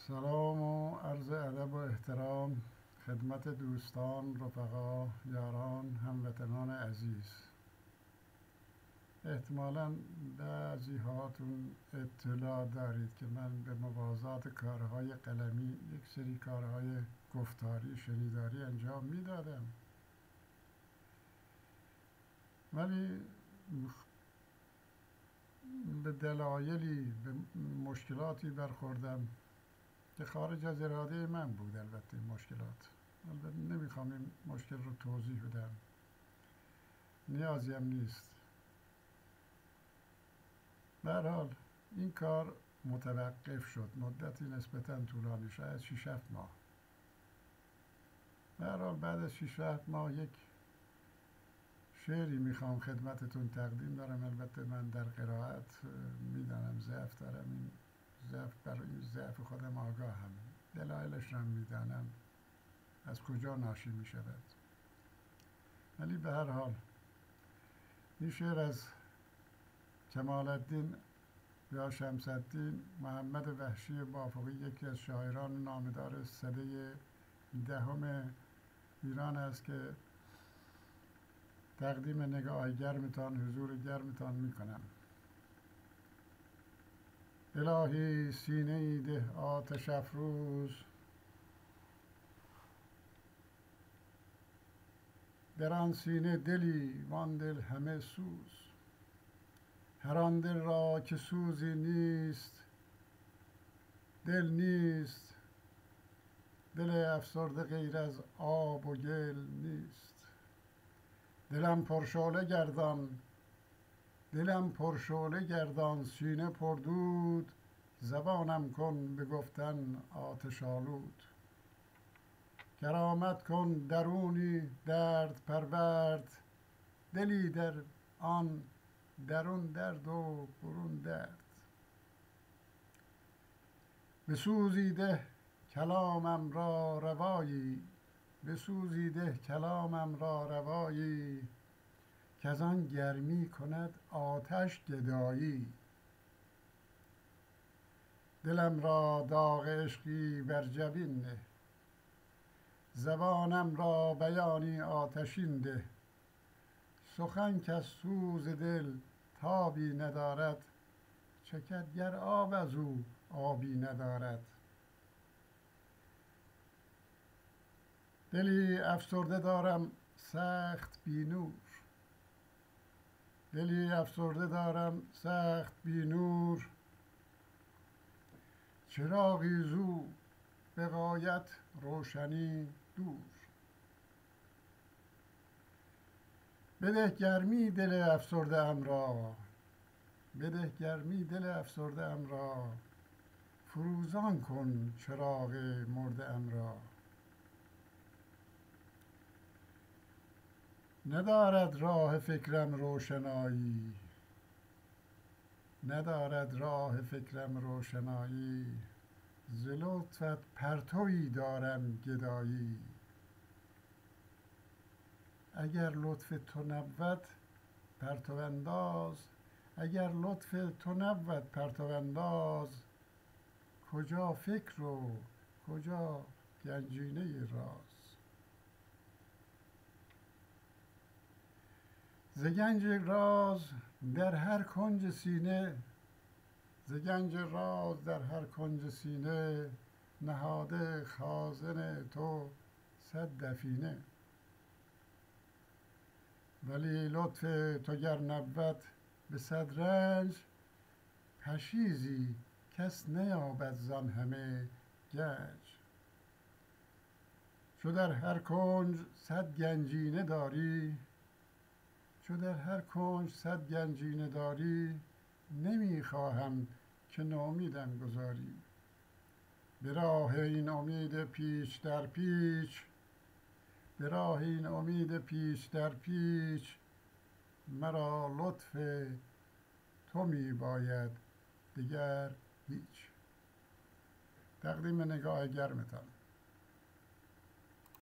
سلام و عرض ادب و احترام خدمت دوستان، رفقا، یاران، هموطنان عزیز. احتمالاً بعضی هاتون اطلاع دارید که من به موازات کارهای قلمی یک سری کارهای گفتاری شنیداری انجام میدادم، ولی به دلایلی به مشکلاتی برخوردم که خارج از اراده من بود. البته مشکلات، البته نمیخوام این مشکل رو توضیح بدم، نیازی هم نیست. به هر حال این کار متوقف شد مدتی نسبتا طولانی، شاید 6-7 ماه. به هر حال بعد از 6-7 ماه یک شعری میخوام خدمتتون تقدیم دارم. البته من در قرائت میدانم ضعف دارم، این ضعف برای این ضعف خودم آگاهم، دلایلش را میدانم از کجا ناشی میشود. ولی به هر حال این شعر از کمال الدین یا شمس الدین محمد وحشی بافقی، یکی از شاعران نامدار سده 10 ایران است که تقدیم نگاه گرمتان، حضور گرمتان میکنم. الهی سینه ای ده آتش افروز، در آن سینه دلی وان دل همه سوز. هر آن دل را که سوزی نیست، دل نیست. دل افسرده غیر از آب و گل نیست. دلم پرشعله گردان، دلم پرشعله گردان، سینه پردود. زبانم کن به گفتن آتش آلود. کرامت کن درونی درد پرورد، دلی در آن درون درد و برون درد. بسوزیده کلامم را روایی، بسوزیده کلامم را روایی. که از آن گرمی کند آتش گدایی. دلم را داغ عشقی بر جبین نه، زبانم را بیانی آتشین ده. سخن کز سوز دل تابی ندارد، چکد گر آب از او آبی ندارد. دلی افسرده دارم سخت بی نور، دلی افسرده دارم سخت بی نور. چراغی زو به غایت روشنی دور. بده گرمی دل افسرده ام را، بده گرمی دل افسرده ام را. فروزان کن چراغ مرده ام را. ندارد راه فکرم روشنایی، ندارد راه فکرم روشنایی. ز لطفت پرتویی دارم گدایی. اگر لطف تو نبود پرتو انداز، اگر لطف تو نبود پرتو انداز. کجا فکر و کجا گنجینه راز. ز گنج راز در هر کنج سینه، ز گنج راز در هر کنج سینه. نهاده خازن تو 100 دفینه. ولی لطف تو گر نبود به 100 رنج. پشیزی کس نیابد زان همه گنج. چو در هر کنج 100 گنجینه داری، چو در هر کنج 100 گنجینه داری. نمیخواهم که نومیدم گذاری. به راه این امید پیچ در پیچ، به راه این امید پیچ در پیچ. مرا لطف تو می باید دگر هیچ. تقدیم نگاه گرمتان.